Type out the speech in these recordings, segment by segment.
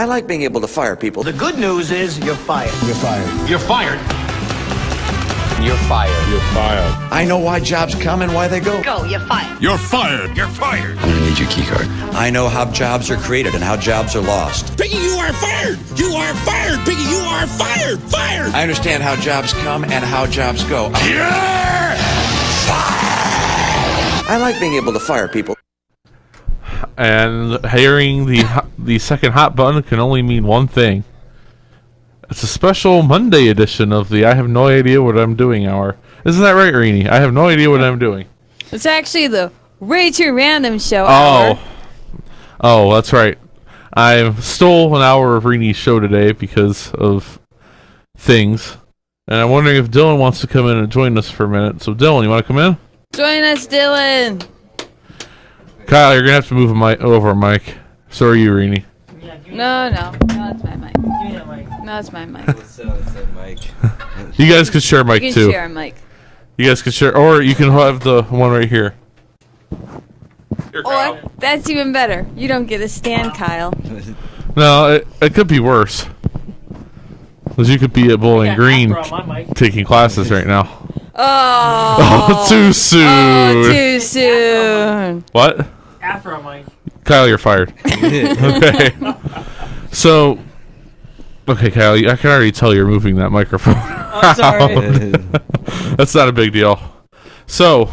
I like being able to fire people. The good news is you're fired. You're fired. You're fired. You're fired. You're fired. I know why jobs come and why they go. Go, you're fired. You're fired. You're fired. I'm gonna need your key card. I know how jobs are created and how jobs are lost. Piggy, you are fired. You are fired. Piggy, you are fired. Fired. I understand how jobs come and how jobs go. You're fired. I like being able to fire people. And hearing the second hot button can only mean one thing. It's a special Monday edition of the I have no idea what I'm doing hour. Isn't that right, Rini? I have no idea what I'm doing. It's actually the Way Too Random show hour. Oh, that's right. I stole an hour of Rini's show today because of things. And I'm wondering if Dylan wants to come in and join us for a minute. So, Dylan, you want to come in? Join us, Dylan. Kyle, you're going to have to move over a mic. So are you, Rini. No, it's my mic. No, it's my mic. You guys could share a mic, You too. can share a mic. You guys could share, or you can have the one right here. Here, Kyle. Or, that's even better. You don't get a stand, Kyle. No, it could be worse. Because you could be at Bowling Green taking classes right now. Oh, too soon. Oh, too soon. What? Afro, Mike. Kyle, you're fired. Okay. So, okay, Kyle, I can already tell you're moving that microphone. I'm sorry. That's not a big deal. So,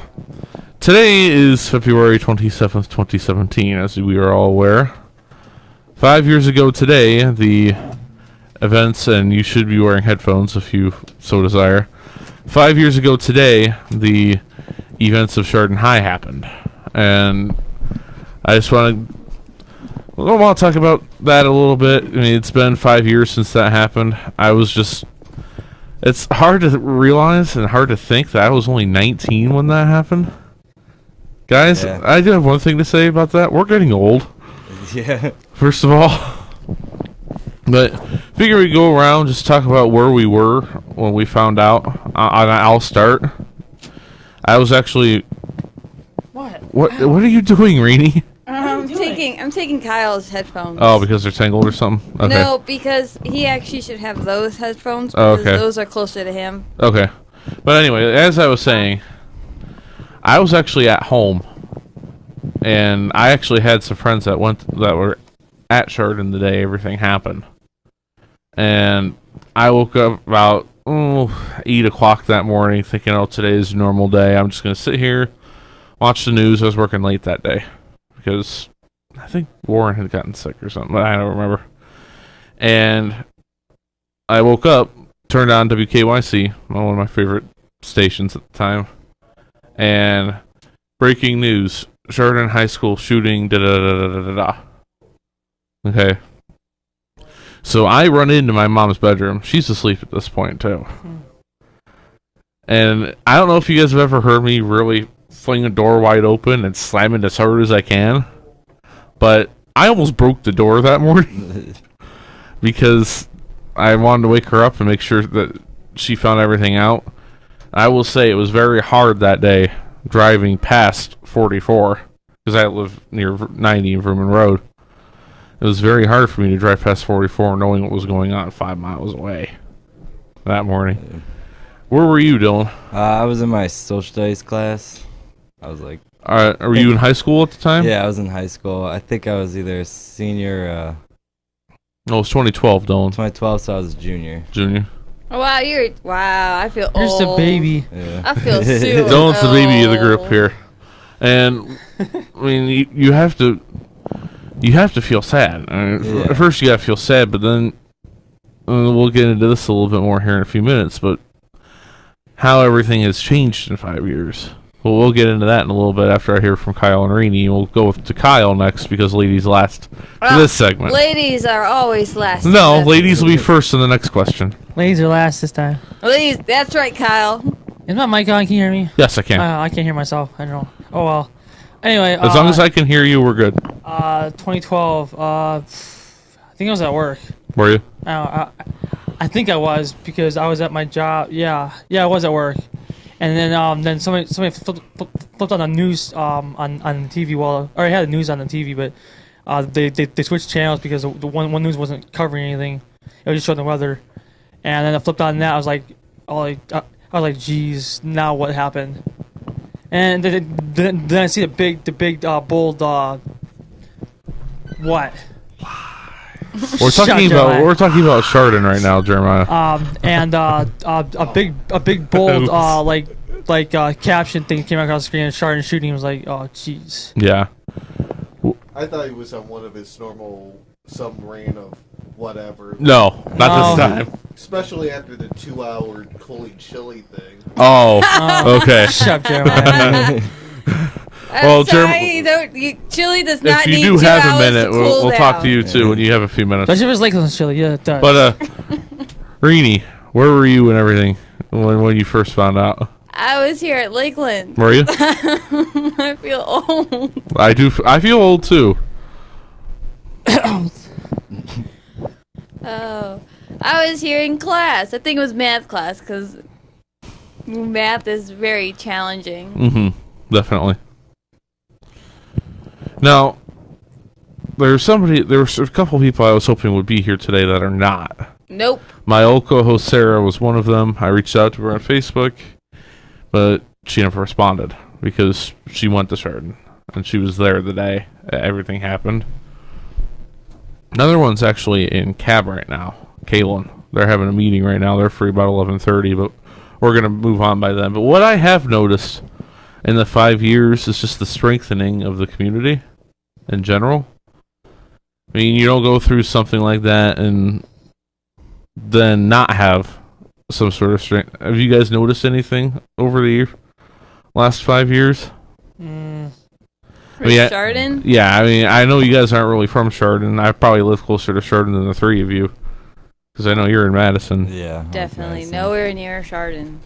today is February 27th, 2017, as we are all aware. 5 years ago today, the events, and you should be wearing headphones if you so desire. 5 years ago today, the events of Chardon High happened. And I just want to talk about that a little bit. I mean, it's been 5 years since that happened. It's hard to realize and hard to think that I was only 19 when that happened. Guys, yeah. I do have one thing to say about that. We're getting old. Yeah. First of all. But figure we go around, just talk about where we were when we found out. I'll start. I was actually... What are you doing, Rini? I'm taking Kyle's headphones. Oh, because they're tangled or something? Okay. No, because he actually should have those headphones because because those are closer to him. Okay. But anyway, as I was saying, I was actually at home, and I actually had some friends that were at Chardon the day everything happened. And I woke up about 8 o'clock that morning thinking, today's a normal day. I'm just going to sit here, watch the news. I was working late that day because I think Warren had gotten sick or something, but I don't remember. And I woke up, turned on WKYC, one of my favorite stations at the time, and breaking news, Chardon High School shooting, da-da-da-da-da-da. Okay. So I run into my mom's bedroom. She's asleep at this point, too. And I don't know if you guys have ever heard me really fling the door wide open and slam it as hard as I can. But I almost broke the door that morning. Because I wanted to wake her up and make sure that she found everything out. I will say it was very hard that day driving past 44. Because I live near 90 in Vernon Road. It was very hard for me to drive past 44 knowing what was going on 5 miles away that morning. Where were you, Dylan? I was in my social studies class. I was like... Were you in high school at the time? Yeah, I was in high school. I think I was either a senior... No, it was 2012, Dylan. 2012, so I was a junior. Junior. Wow, I feel old. You're just a baby. Yeah. I feel super Dylan's the baby of the group here. And, I mean, you have to feel sad. I mean, At first you gotta feel sad, but then we'll get into this a little bit more here in a few minutes, but how everything has changed in 5 years. Well, we'll get into that in a little bit after I hear from Kyle and Rini. We'll go to Kyle next because ladies last for this segment. Ladies are always last. No, ladies will be first in the next question. Ladies are last this time. Ladies, that's right, Kyle. Is my mic on? Can you hear me? Yes, I can. I can't hear myself. I don't know. Oh, well. Anyway. As long as I can hear you, we're good. 2012. I think I was at work. Were you? I think I was because I was at my job. Yeah, I was at work. And then somebody flipped on the news on the TV. Well, or I had the news on the TV, but they switched channels because the one news wasn't covering anything. It was just showing the weather. And then I flipped on that. I was like, geez, now what happened? And then I see the big bold what? We're talking about Chardon right now, Jeremiah. And a big bold caption thing came across the screen, and Chardon shooting was like, oh jeez. Yeah. I thought he was on one of his normal submarine of whatever. No, not this time. Especially after the 2-hour cold chili thing. Oh, okay. Shut up, Jeremiah. I'm sorry, chili does not need 2 hours. If you do have a minute, to cool we'll down. talk to you too when you have a few minutes. Especially if it's Lakeland's chili, yeah, it does. But Rini, where were you and everything when you first found out? I was here at Lakeland. Were you? I feel old. I do. I feel old too. Oh, I was here in class. I think it was math class because math is very challenging. Mm-hmm. Definitely. Now, there was a couple people I was hoping would be here today that are not. Nope. My old co-host Sarah was one of them. I reached out to her on Facebook, but she never responded because she went to Chardon and she was there the day everything happened. Another one's actually in cab right now, Kaylynn. They're having a meeting right now. They're free about 11:30, but we're going to move on by then. But what I have noticed in the 5 years is just the strengthening of the community in general. I mean, you don't go through something like that and then not have some sort of strength. Have you guys noticed anything over the last 5 years? Chardon? Yeah, I mean, I know you guys aren't really from Chardon. I probably live closer to Chardon than the three of you, because I know you're in Madison. Yeah. Definitely. Nowhere near Chardon.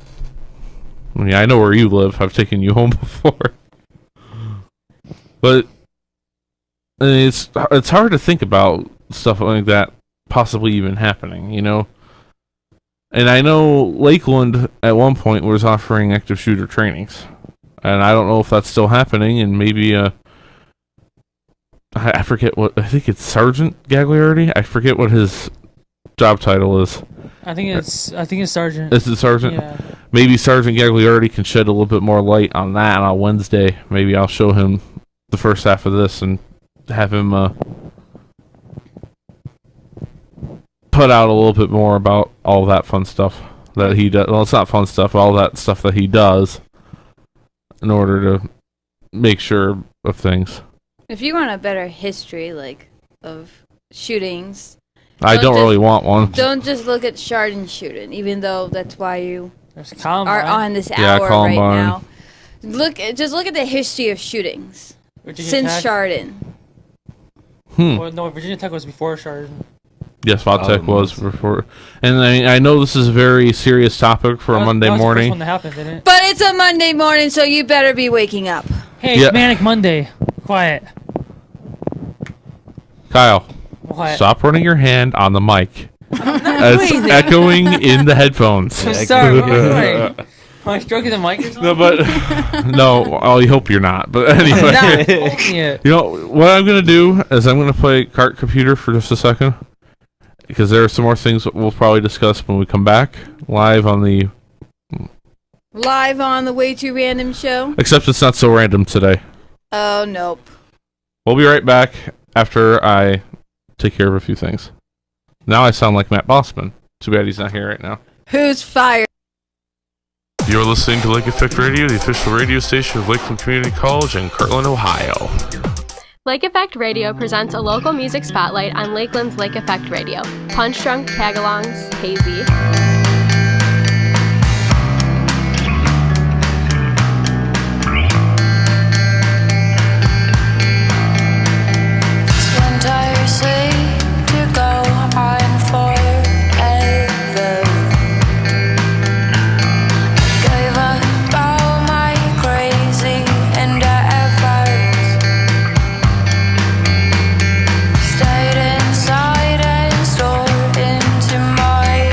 Yeah, I know where you live. I've taken you home before. But it's hard to think about stuff like that possibly even happening, you know? And I know Lakeland at one point was offering active shooter trainings. And I don't know if that's still happening, and maybe I forget what, I think it's Sergeant Gagliardi. I forget what his job title is. I think it's Sergeant. Is it Sergeant? Yeah. Maybe Sergeant Gagliardi can shed a little bit more light on that on Wednesday. Maybe I'll show him the first half of this and have him put out a little bit more about all that fun stuff that he does. Well, it's not fun stuff, all that stuff that he does in order to make sure of things. If you want a better history, of shootings, I don't really want one. Don't just look at Chardon shooting, even though that's why you are on this hour right now. Just look at the history of shootings since Chardon. Well, no, Virginia Tech was before Chardon. Yes, Vautech was before. And I know this is a very serious topic for a Monday morning. That was the first one that happened, didn't it? But it's a Monday morning, so you better be waking up. Hey, it's Manic Monday. Quiet. Kyle, What? stop running your hand on the mic. It's echoing in the headphones. I'm sorry. What am I doing? Am I stroking the mic or something? No, but no, I hope you're not. But anyway, you know what I'm gonna do is I'm gonna play Cart Computer for just a second, because there are some more things that we'll probably discuss when we come back live on the Way Too Random show. Except it's not so random today. Oh, nope. We'll be right back after I take care of a few things. Now I sound like Matt Bossman. Too bad he's not here right now. Who's fired? You're listening to Lake Effect Radio, the official radio station of Lakeland Community College in Kirtland, Ohio. Lake Effect Radio presents a local music spotlight on Lakeland's Lake Effect Radio. Punch Drunk, Tagalongs, Hazy. Stayed inside and stored into my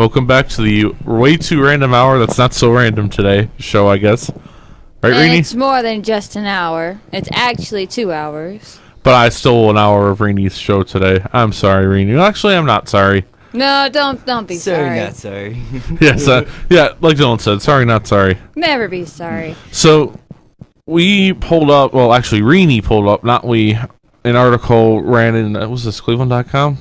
welcome back to the way too random hour that's not so random today show, I guess. Right, And Rini? it's more than just an hour. It's actually 2 hours. But I stole an hour of Rini's show today. I'm sorry, Rini. Actually, I'm not sorry. No, don't be sorry. Sorry, not sorry. Yes, yeah, like Dylan said, sorry, not sorry. Never be sorry. So, we pulled up, well, actually, Rini pulled up, not we, an article ran in, was this Cleveland.com?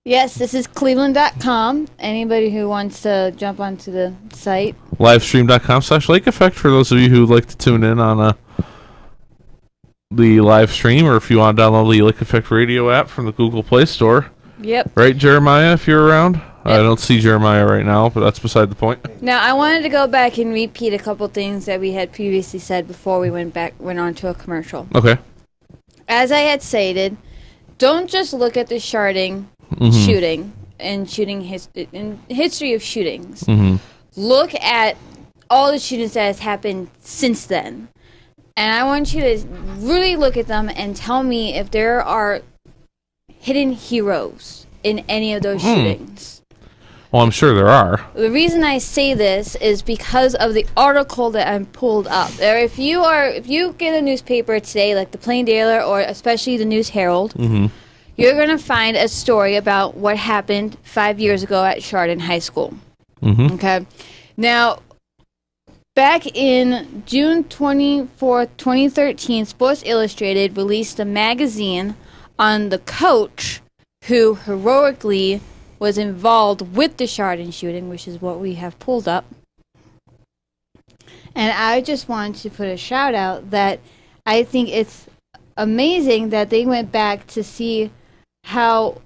Yes, this is Cleveland.com. Anybody who wants to jump onto the site. Livestream.com/Lake Effect for those of you who like to tune in on the live stream, or if you want to download the Lake Effect Radio app from the Google Play Store. Yep. Right, Jeremiah, if you're around? Yep. I don't see Jeremiah right now, but that's beside the point. Now, I wanted to go back and repeat a couple things that we had previously said before we went on to a commercial. Okay. As I had stated, don't just look at the Chardon shooting and history of shootings. Look at all the shootings that has happened since then. And I want you to really look at them and tell me if there are hidden heroes in any of those shootings. Well, I'm sure there are. The reason I say this is because of the article that I pulled up. There, if you get a newspaper today, like the Plain Dealer or especially the News Herald, you're going to find a story about what happened 5 years ago at Chardon High School. Okay? Now, back in June 24th, 2013, Sports Illustrated released a magazine on the coach who heroically was involved with the Chardon shooting, which is what we have pulled up. And I just wanted to put a shout out that I think it's amazing that they went back to see how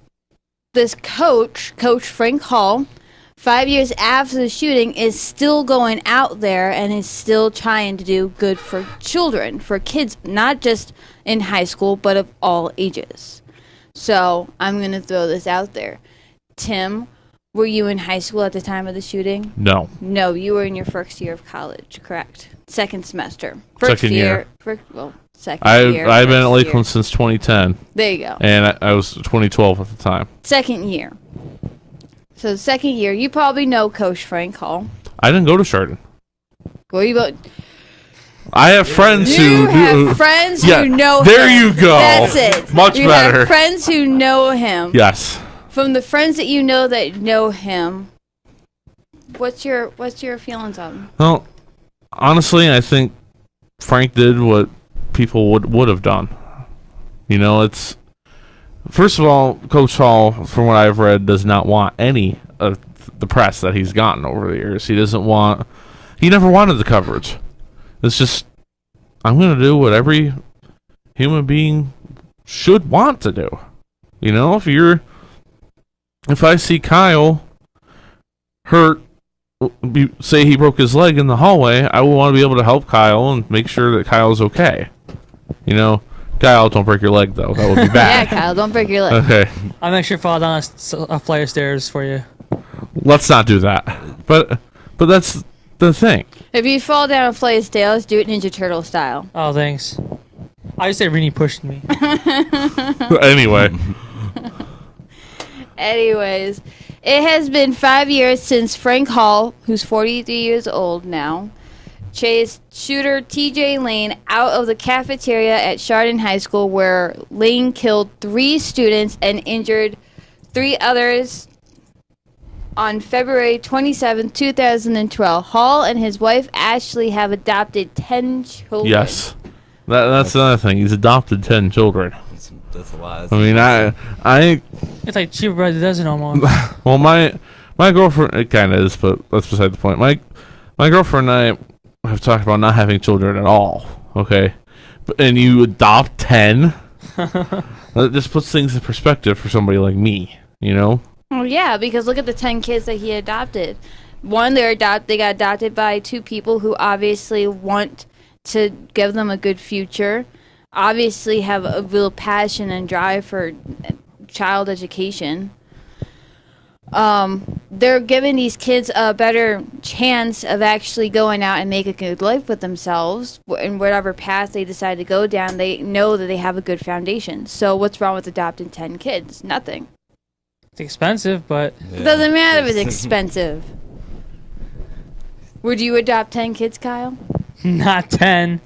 this Coach Frank Hall, 5 years after the shooting, is still going out there and is still trying to do good for children, for kids, not just in high school, but of all ages. So I'm going to throw this out there. Tim, were you in high school at the time of the shooting? No. No, you were in your first year of college, correct? Second semester. Second year. Second year. I've been at Lakeland since 2010. There you go. And I was 2012 at the time. Second year. So second year, you probably know Coach Frank Hall. I didn't go to Chardon. Well, I have friends who have friends who know there him. You go. That's it. Much you better. Have friends who know him. Yes. From the friends that know him, what's your feelings on him? Well, honestly, I think Frank did what people would have done. You know, it's first of all, Coach Hall, from what I've read, does not want any of the press that he's gotten over the years. He never wanted the coverage. It's just, I'm going to do what every human being should want to do. You know, if I see Kyle hurt, say he broke his leg in the hallway, I will want to be able to help Kyle and make sure that Kyle's okay. You know, Kyle, don't break your leg, though. That would be bad. Yeah, Kyle, don't break your leg. Okay. I'll make sure to fall down a flight of stairs for you. Let's not do that. But that's the thing. If you fall down a flight of stairs, do it Ninja Turtle style. Oh, thanks. I just say Rini pushed me. Anyway. Anyways, it has been 5 years since Frank Hall, who's 43 years old now, chased shooter TJ Lane out of the cafeteria at Chardon High School, where Lane killed 3 students and injured 3 others on February 27, 2012. Hall and his wife Ashley have adopted 10 children. Yes. That's another thing. He's adopted 10 children. That's a lot. I mean, I It's like cheaper by the dozen almost. well, my girlfriend, it kind of is, but that's beside the point. My girlfriend and I have talked about not having children at all. Okay, and you adopt 10. That just puts things in perspective for somebody like me. You know. Well, yeah, because look at the 10 kids that he adopted. One, they got adopted by 2 people who obviously want to give them a good future. Obviously have a real passion and drive for child education. They're giving these kids a better chance of actually going out and make a good life with themselves in whatever path they decide to go down. They know that they have a good foundation. So what's wrong with adopting 10 kids? Nothing. It's expensive, but It doesn't matter if it's expensive. Would you adopt 10 kids, Kyle? not 10.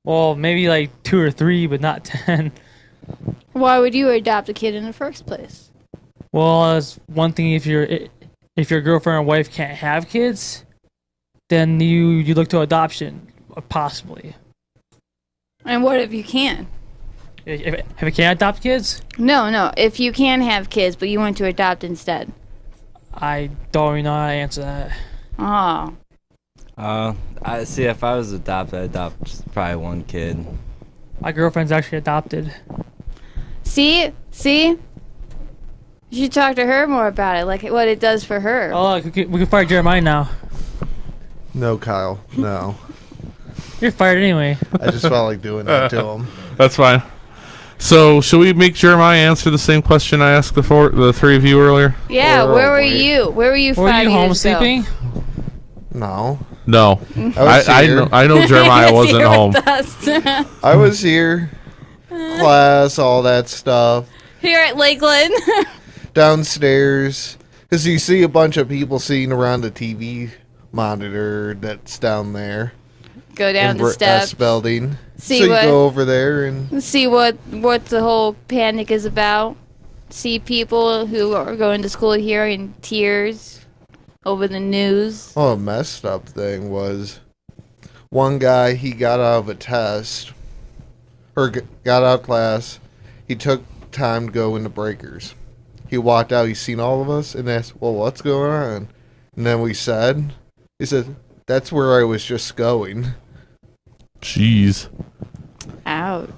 Well, maybe like 2 or 3, but not 10. Why would you adopt a kid in the first place? Well, it's one thing if your girlfriend or wife can't have kids, then you look to adoption, possibly. And what if you can? If you can't adopt kids, No. If you can have kids, but you want to adopt instead. I don't really know how to answer that. Oh. I see. If I was adopted, I'd adopt probably one kid. My girlfriend's actually adopted. See? You should talk to her more about it, like what it does for her. Oh, look, we can fire Jeremiah now. No, Kyle. No. You're fired anyway. I just felt like doing that to him. That's fine. So, should we make Jeremiah answer the same question I asked the three of you earlier? Yeah, Or where were boy. you? Where were you Were 5 you home years ago? sleeping? No. No. I was here. I know Jeremiah wasn't Here home. with us. I was here. Class, all that stuff. Here at Lakeland. Downstairs. Because you see a bunch of people sitting around the TV monitor that's down there. Go down the S steps. building. See so you what- go over there and See what the whole panic is about. See people who are going to school here in tears over the news. oh, a messed up thing was one guy, he got out of a test or got out of class. He took time to go into breakers. He walked out, he seen all of us and asked, well, what's going on? And then he said, that's where I was just going. Jeez. Ouch.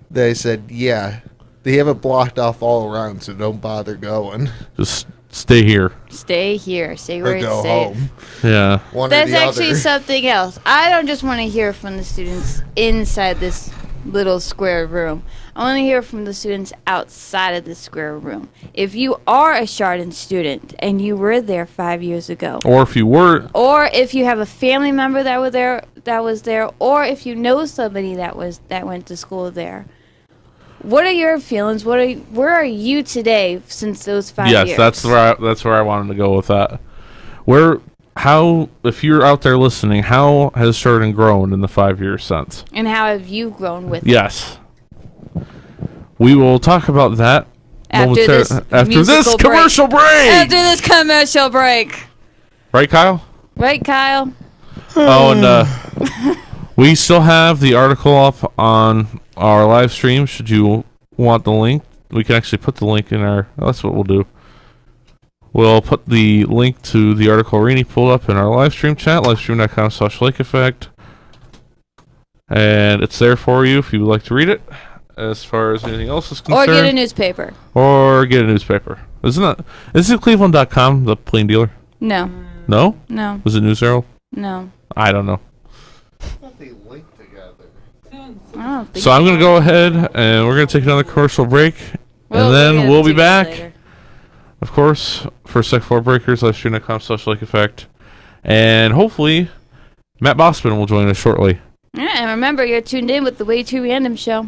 They said, yeah, they have it blocked off all around, so don't bother going. Just stay here. Stay here. Stay where Or it's go safe. home. Yeah. One or That's the actually other. something else. I don't just want to hear from the students inside this little square room. I want to hear from the students outside of the square room. If you are a Chardon student and you were there 5 years ago, Or if you were, or if you have a family member that was there, or if you know somebody that went to school there, what are your feelings? Where are you today since those 5 years? yes, that's where I wanted to go with that. If you're out there listening, how has Chardon grown in the 5 years since? And how have you grown with it? Yes. We will talk about that After this after musical this break. commercial break. After this commercial break. Right, Kyle? Right, Kyle? Oh, and we still have the article up on our live stream. Should you want the link, we can actually put the link in our. That's what we'll do. We'll put the link to the article Rini pulled up in our live stream chat, livestream.com/lakeeffect. And it's there for you if you would like to read it. As far as anything else is Or concerned. get a newspaper. Or get a newspaper. Isn't Cleveland.com the plain dealer? No. No? No. Was it News Herald? No. I don't know. They link together. I don't think So I'm going to go ahead and we're going to take another commercial break. We'll And then get we'll be to you back. later. Of course, for Sec 4 Breakers, livestream.com/lakeeffect. And hopefully, Matt Bossman will join us shortly. Yeah, and remember, you're tuned in with the Way Too Random Show.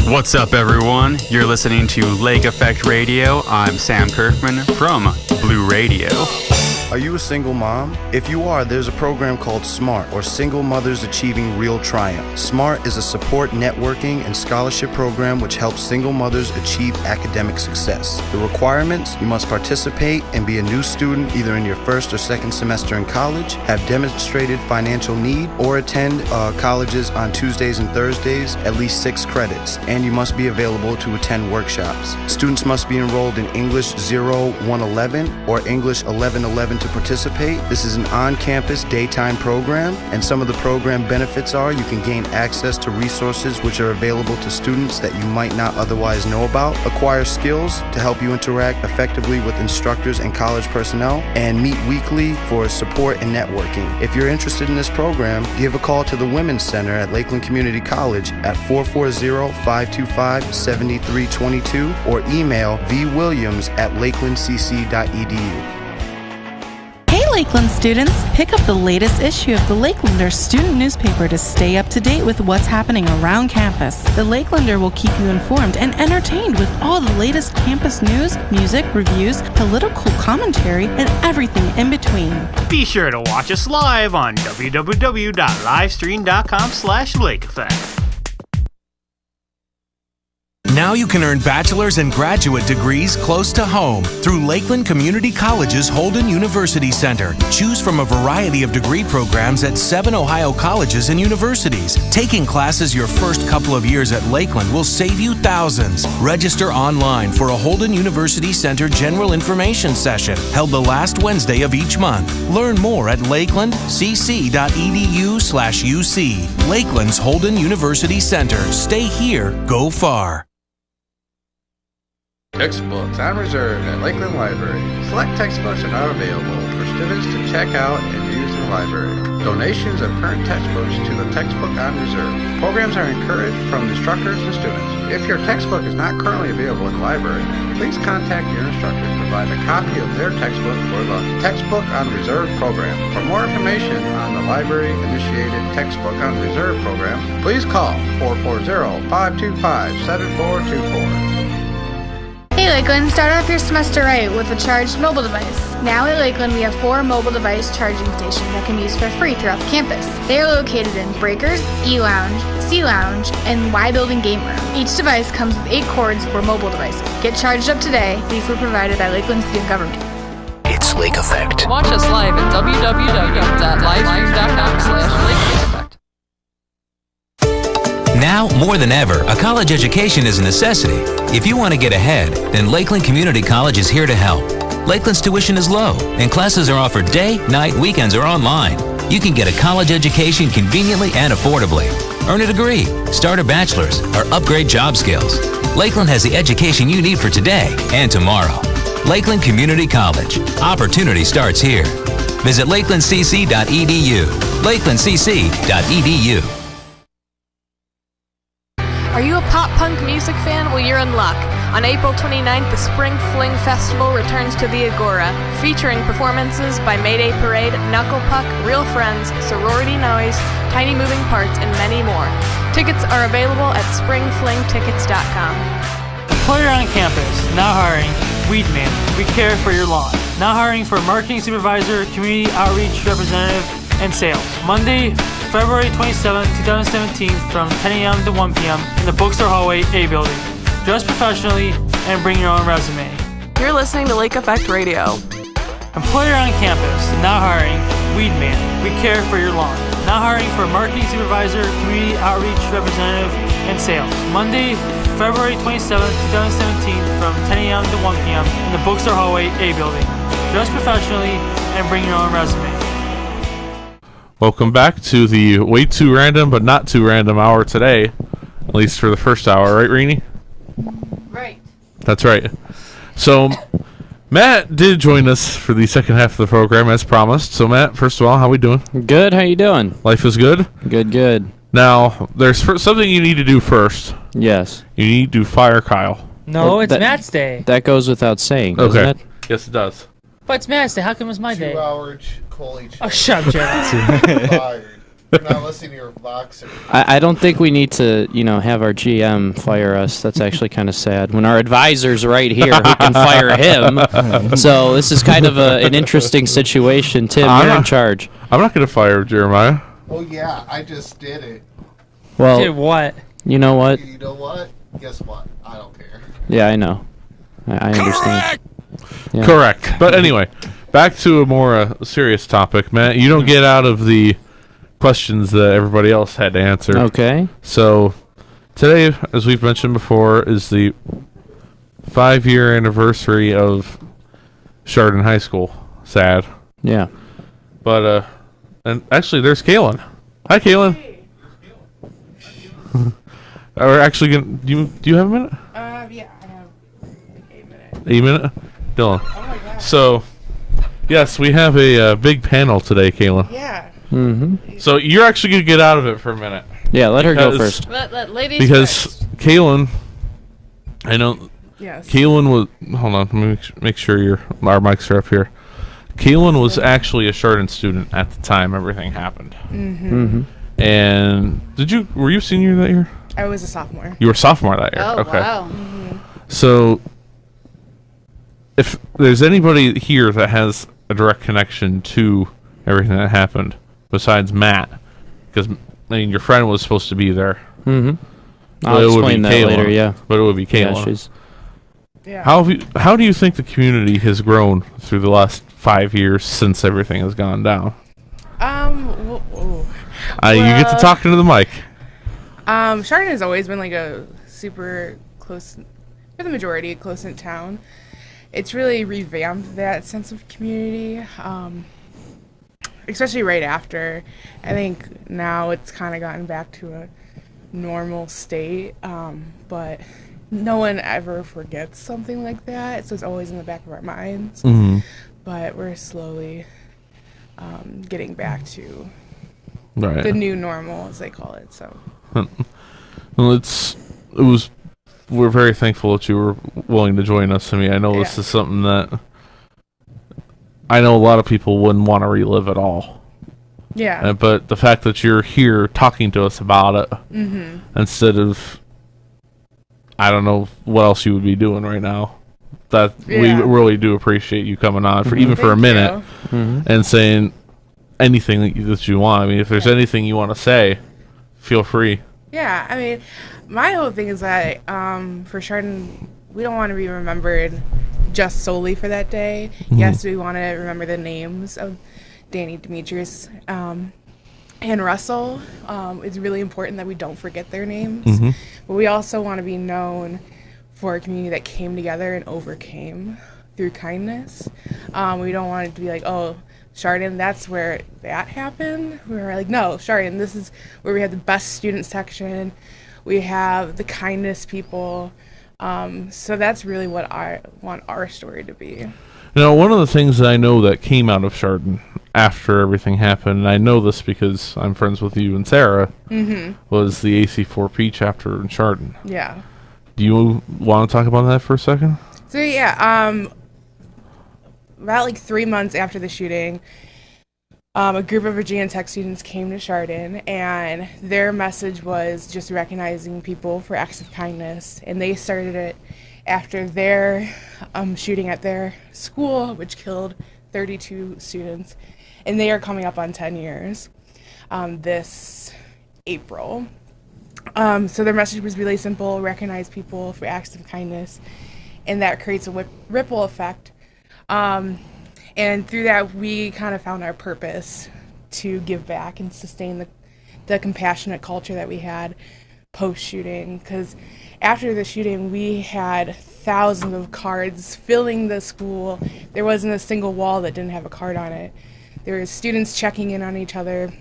What's up, everyone? You're listening to Lake Effect Radio. I'm Sam Kirkman from Blue Radio. Are you a single mom? If you are, there's a program called SMART, or Single Mothers Achieving Real Triumph. SMART is a support, networking, and scholarship program which helps single mothers achieve academic success. The requirements: you must participate and be a new student either in your first or second semester in college, have demonstrated financial need, or attend colleges on Tuesdays and Thursdays, at least 6 credits, and you must be available to attend workshops. Students must be enrolled in English 0111 or English 1111 to participate. This is an on-campus daytime program, and some of the program benefits are you can gain access to resources which are available to students that you might not otherwise know about, acquire skills to help you interact effectively with instructors and college personnel, and meet weekly for support and networking. If you're interested in this program, give a call to the Women's Center at Lakeland Community College at 440-525-7322 or email vwilliams@lakelandcc.edu. Hey Lakeland students, pick up the latest issue of the Lakelander student newspaper to stay up to date with what's happening around campus. The Lakelander will keep you informed and entertained with all the latest campus news, music, reviews, political commentary, and everything in between. Be sure to watch us live on www.livestream.com/LakeEffect. Now you can earn bachelor's and graduate degrees close to home through Lakeland Community College's Holden University Center. Choose from a variety of degree programs at 7 Ohio colleges and universities. Taking classes your first couple of years at Lakeland will save you thousands. Register online for a Holden University Center General Information Session held the last Wednesday of each month. Learn more at lakelandcc.edu/UC. Lakeland's Holden University Center. Stay here, go far. Textbooks on reserve at Lakeland Library. Select textbooks are now available for students to check out and use in the library. Donations of current textbooks to the textbook on reserve. Programs are encouraged from instructors and students. If your textbook is not currently available in the library, please contact your instructor to provide a copy of their textbook for the Textbook on Reserve program. For more information on the library-initiated Textbook on Reserve program, please call 440-525-7424. Hey Lakeland, start off your semester right with a charged mobile device. Now at Lakeland, we have 4 mobile device charging stations that can be used for free throughout the campus. They are located in Breakers, E-Lounge, C-Lounge, and Y Building Game Room. Each device comes with 8 cords for mobile devices. Get charged up today. These were provided by Lakeland Student Government. It's Lake Effect. Watch us live at www.livestream.com/LakeEffect. Now, more than ever, a college education is a necessity. If you want to get ahead, then Lakeland Community College is here to help. Lakeland's tuition is low, and classes are offered day, night, weekends, or online. You can get a college education conveniently and affordably. Earn a degree, start a bachelor's, or upgrade job skills. Lakeland has the education you need for today and tomorrow. Lakeland Community College. Opportunity starts here. Visit lakelandcc.edu. lakelandcc.edu. Are you a pop-punk music fan? Well, you're in luck. On April 29th, the Spring Fling Festival returns to the Agora, featuring performances by Mayday Parade, Knuckle Puck, Real Friends, Sorority Noise, Tiny Moving Parts, and many more. Tickets are available at springflingtickets.com. Employer on campus, now hiring, Weedman, we care for your lawn. Now hiring for marketing supervisor, community outreach representative, and sales. Monday, February 27, 2017 from 10 a.m. to 1 p.m. in the Bookstore Hallway A building. Dress professionally and bring your own resume. You're listening to Lake Effect Radio. Employer on campus, now hiring, Weedman, we care for your lawn. Now hiring for marketing supervisor, community outreach representative, and sales. Monday, February 27, 2017 from 10 a.m. to 1 p.m. in the Bookstore Hallway A building. Dress professionally and bring your own resume. Welcome back to the way too random but not too random hour today, at least for the first hour, right, Rini? Right. That's right. So, Matt did join us for the second half of the program as promised. So, Matt, first of all, how we doing? Good. How you doing? Life is good? Good. Now, there's something you need to do first. Yes. You need to fire Kyle. No, it's Matt's day. That goes without saying, doesn't Okay. it? Yes, it does. But it's Matt's day. How come it's my day? 2-hour Coley Oh, shut up, Jared. Fired. You're not listening to your boxer. I don't think we need to, have our GM fire us. That's actually kind of sad. When our advisor's right here who can fire him. So this is kind of an interesting situation. Tim, you're in charge. I'm not going to fire Jeremiah. Oh, yeah, I just did it. Well, Did what? You know what? You know what? Guess what? I don't care. Yeah, I know. I understand. Yeah. Correct. But anyway, back to a more serious topic, Matt. You don't get out of the questions that everybody else had to answer. Okay. So today, as we've mentioned before, is the 5-year anniversary of Chardon High School. Sad. Yeah. But and actually, there's Kaylynn. Hi, Kaylynn. We're actually gonna. Do you have a minute? Yeah, I have like 8 minutes. 8 minute, Dylan. Oh my God. So, yes, we have a big panel today, Kaylynn. Yeah. Mm-hmm. So you're actually gonna get out of it for a minute. Yeah, let her go first. Let ladies Because first. Kaylynn, I know. Yes. Kaylynn was. Hold on. Let me make sure our mics are up here. Kaylynn was actually a Chardon student at the time everything happened. Mm-hmm. And were you senior that year? I was a sophomore. You were sophomore that year. Oh, okay. wow. So, if there's anybody here that has a direct connection to everything that happened, besides Matt, because your friend was supposed to be there. Mm-hmm. I'll explain that later. Yeah, but it would be Kaylynn. Yeah. How do you think the community has grown through the last 5 years since everything has gone down? You get to talk into the mic. Chardon has always been like a super close, for the majority, close-knit town. It's really revamped that sense of community, especially right after. I think now it's kind of gotten back to a normal state, but no one ever forgets something like that, so it's always in the back of our minds. Mm-hmm. But we're slowly getting back to right. the new normal, as they call it. So, well, we're very thankful that you were willing to join us. I mean, I know this is something that I know a lot of people wouldn't want to relive at all. Yeah. But the fact that you're here talking to us about it instead of, I don't know what else you would be doing right now. We really do appreciate you coming on for a minute and saying anything that you want. I mean, if there's anything you want to say, feel free. Yeah, I mean, my whole thing is that for Chardon, we don't want to be remembered just solely for that day. Yes, we want to remember the names of Danny, Demetrius, and Russell. It's really important that we don't forget their names. But we also want to be known for a community that came together and overcame through kindness. We don't want it to be like, oh, Chardon, that's where that happened. We were like, no, Chardon, this is where we have the best student section. We have the kindness people. So that's really what I want our story to be. Now, one of the things that I know that came out of Chardon after everything happened, and I know this because I'm friends with you and Sarah, was the AC4P chapter in Chardon. Yeah. Do you want to talk about that for a second? So, yeah, about like 3 months after the shooting, a group of Virginia Tech students came to Chardon, and their message was just recognizing people for acts of kindness. And they started it after their shooting at their school, which killed 32 students. And they are coming up on 10 years this April. So their message was really simple: recognize people for acts of kindness. And that creates a ripple effect. And through that, we kind of found our purpose to give back and sustain the compassionate culture that we had post-shooting. Because after the shooting, we had thousands of cards filling the school. There wasn't a single wall that didn't have a card on it. There were students checking in on each other,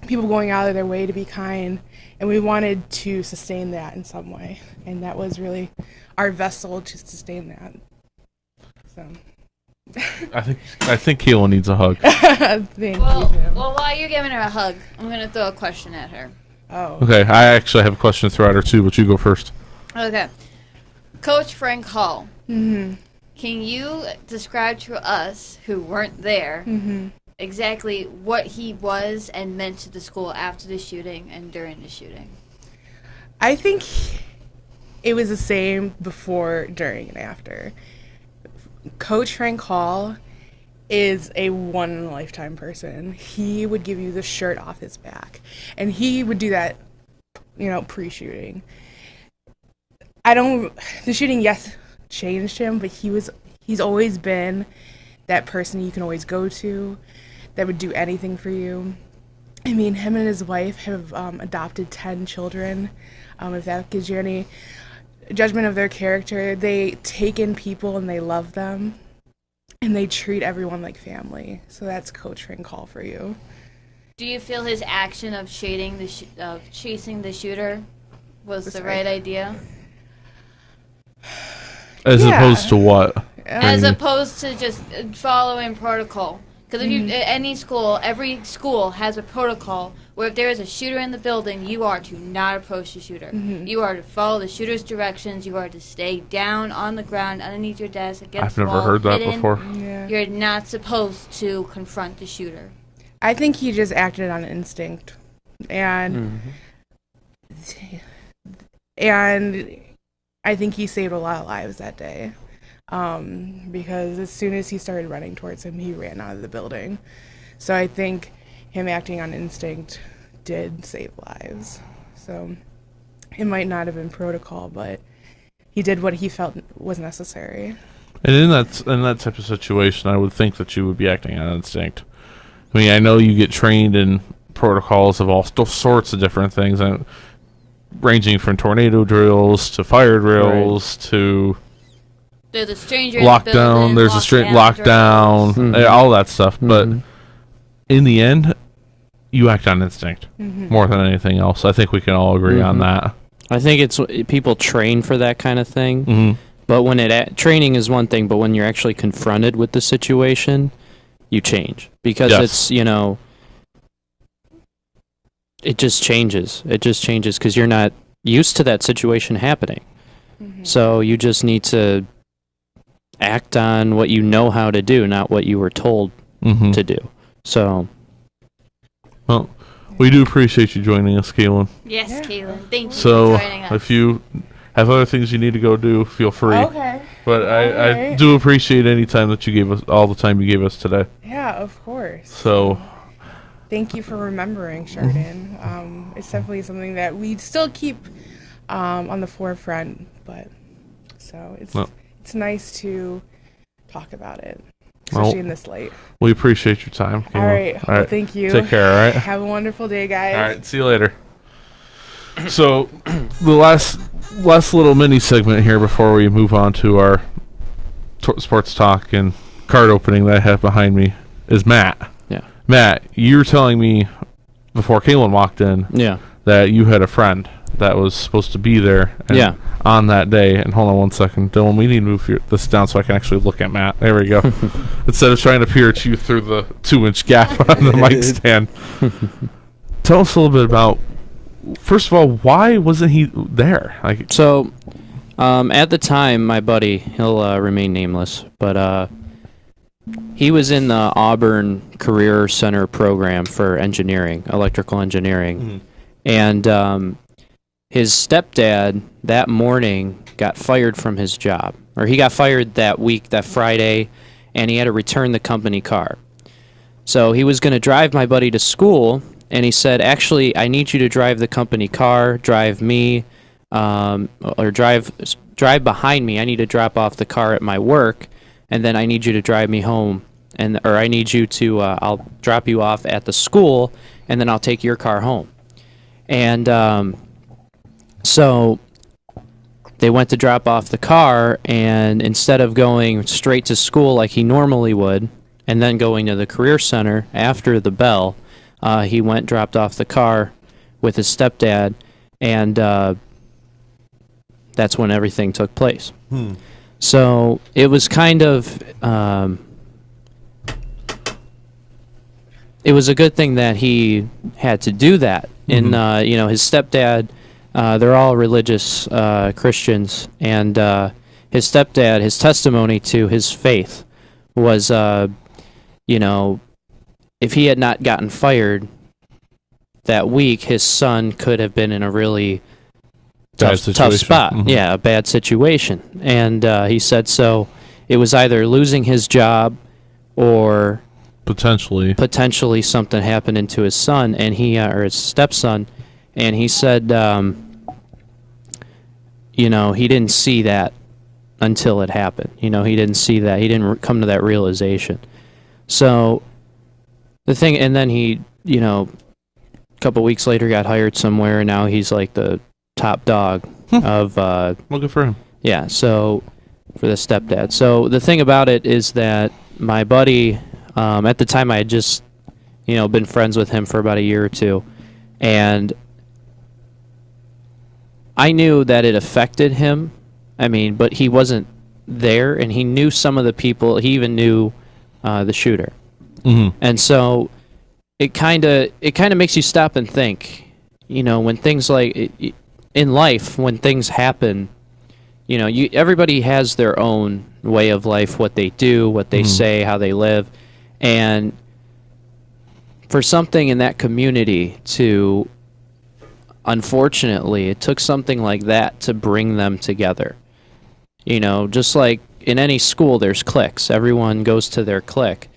people going out of their way to be kind, and we wanted to sustain that in some way. And that was really our vessel to sustain that. So... I think Kaylynn needs a hug. Thank you. Well, while you're giving her a hug, I'm going to throw a question at her. Oh. Okay, I actually have a question to throw at her too, but you go first. Okay. Coach Frank Hall, Mm-hmm. can you describe to us, who weren't there, exactly what he was and meant to the school after the shooting and during the shooting? I think it was the same before, during, and after. Coach Frank Hall is a one-in-a-lifetime person. He would give you the shirt off his back. And he would do that, pre-shooting. The shooting, yes, changed him, but he's always been that person you can always go to that would do anything for you. I mean, him and his wife have adopted 10 children. If that gives you any judgment of their character, they take in people and they love them, and they treat everyone like family. So that's Coach Frank Hall for you. Do you feel his action of chasing the shooter was the right idea? As opposed to what? As opposed to just following protocol. Because if you any school, every school has a protocol where if there is a shooter in the building, you are to not approach the shooter. You are to follow the shooter's directions. You are to stay down on the ground underneath your desk against I've the never wall, heard that hidden. before. Yeah. You're not supposed to confront the shooter. I think he just acted on instinct, and I think he saved a lot of lives that day, because as soon as he started running towards him, he ran out of the building. So I think him acting on instinct did save lives. So it might not have been protocol, but he did what he felt was necessary. And in that type of situation, I would think that you would be acting on instinct. I mean, I know you get trained in protocols of all sorts of different things, ranging from tornado drills to fire drills to There's a stranger lockdown. in the building, There's a lockdown, all that stuff. But in the end, you act on instinct more than anything else. I think we can all agree on that. I think it's people train for that kind of thing. But when training is one thing, but when you're actually confronted with the situation, you change because it's it just changes. It just changes because you're not used to that situation happening. So you just need to act on what you know how to do, not what you were told to do. So, well, we do appreciate you joining us, Kaylynn. Yes, Kaylynn. Thank you So for joining us. if you have other things you need to go do, feel free. Okay. But I do appreciate any time that you gave us, all the time you gave us today. Yeah, of course. So thank you for remembering Chardon. It's definitely something that we still keep on the forefront, but so it's nice to talk about it, especially in this light. We appreciate your time, Kaylynn. All right. Well, thank you. Take care, all right? Have a wonderful day, guys. All right, see you later. So the last little mini segment here before we move on to our sports talk and card opening that I have behind me is Matt. Yeah. Matt, you were telling me before Kaylynn walked in that you had a friend that was supposed to be there on that day. And hold on one second. Dylan, we need to move this down so I can actually look at Matt. There we go. Instead of trying to peer at you through the 2-inch gap on the mic stand. Tell us a little bit about, first of all, why wasn't he there? So, at the time, my buddy, he'll remain nameless, but he was in the Auburn Career Center program for engineering, electrical engineering. And his stepdad that morning got fired from his job. Or he got fired that week, that Friday, and he had to return the company car. So he was going to drive my buddy to school, and he said, actually, I need you to drive the company car, drive me, or drive behind me. I need to drop off the car at my work, and then I need you to drive me home, or I need you to, I'll drop you off at the school, and then I'll take your car home. And so they went to drop off the car, and instead of going straight to school like he normally would, and then going to the career center after the bell, he went, dropped off the car with his stepdad, and that's when everything took place. So it was kind of, it was a good thing that he had to do that. And, his stepdad, they're all religious Christians, and his stepdad, his testimony to his faith was, if he had not gotten fired that week, his son could have been in a really tough spot. Yeah, a bad situation. And he said so it was either losing his job or potentially something happening to his son, and he or his stepson, and he said he didn't see that until it happened. He didn't see that. He didn't come to that realization. So the thing, and then he, a couple weeks later got hired somewhere, and now he's like the top dog of well, good for him. Yeah, so for the stepdad. So the thing about it is that my buddy, at the time I had just been friends with him for about a year or two, and I knew that it affected him. But he wasn't there, and he knew some of the people. He even knew the shooter. And so it kind of makes you stop and think. When things like in life, when things happen, everybody has their own way of life, what they do, what they say, how they live, and for something in that community to, unfortunately, it took something like that to bring them together. Just like in any school, there's cliques. Everyone goes to their clique.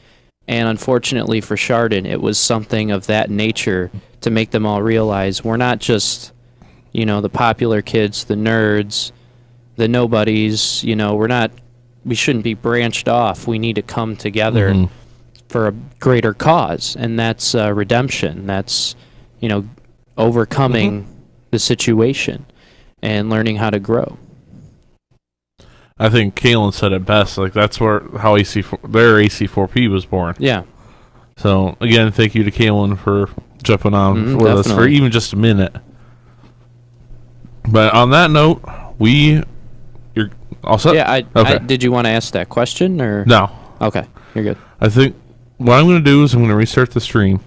And unfortunately for Chardon, it was something of that nature to make them all realize we're not just, the popular kids, the nerds, the nobodies. We shouldn't be branched off. We need to come together for a greater cause, and that's redemption. That's, overcoming the situation and learning how to grow. I think Kaylynn said it best. Like, that's where how their AC4P was born. Yeah. So again, thank you to Kaylynn for jumping on with us for even just a minute. But on that note, you're all set? Yeah. Okay. Did you want to ask that question or no? Okay, you're good. I think what I'm going to do is I'm going to restart the stream.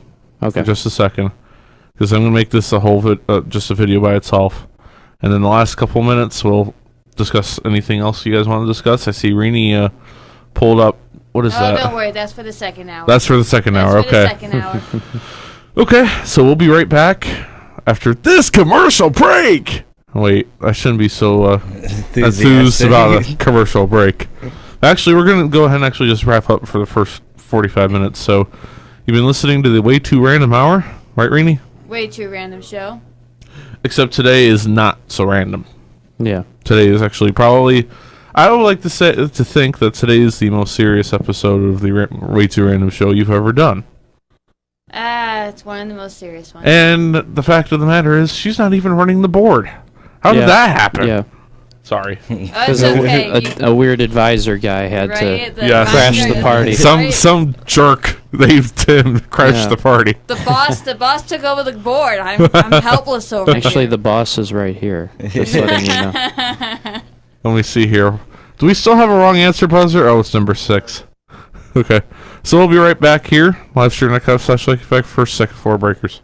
Okay. For just a second, because I'm going to make this a whole just a video by itself, and then the last couple minutes we'll discuss anything else you guys want to discuss. I see Rini pulled up. What is that? Oh, don't worry. That's for the second hour. That's for the second hour. Okay. The second hour. Okay, so we'll be right back after this commercial break. Wait, I shouldn't be so enthused about a commercial break. Actually, we're going to go ahead and actually just wrap up for the first 45 minutes. So you've been listening to the Way Too Random Hour, right, Rini? Way too random show. Except today is not so random. Yeah. Today is actually probably, I would like to think that today is the most serious episode of the Way Too Random show you've ever done. It's one of the most serious ones. And the fact of the matter is, she's not even running the board. How did that happen? Yeah. Sorry. Because a weird advisor guy had to crash the party. Some jerk named Tim crashed the party. The boss took over the board. I'm helpless over here. Actually, the boss is right here. Just letting you know. Let me see here. Do we still have a wrong answer buzzer? Oh, it's number 6. Okay. So we'll be right back here. Live stream.com/Lake Effect, first, second, 4 breakers.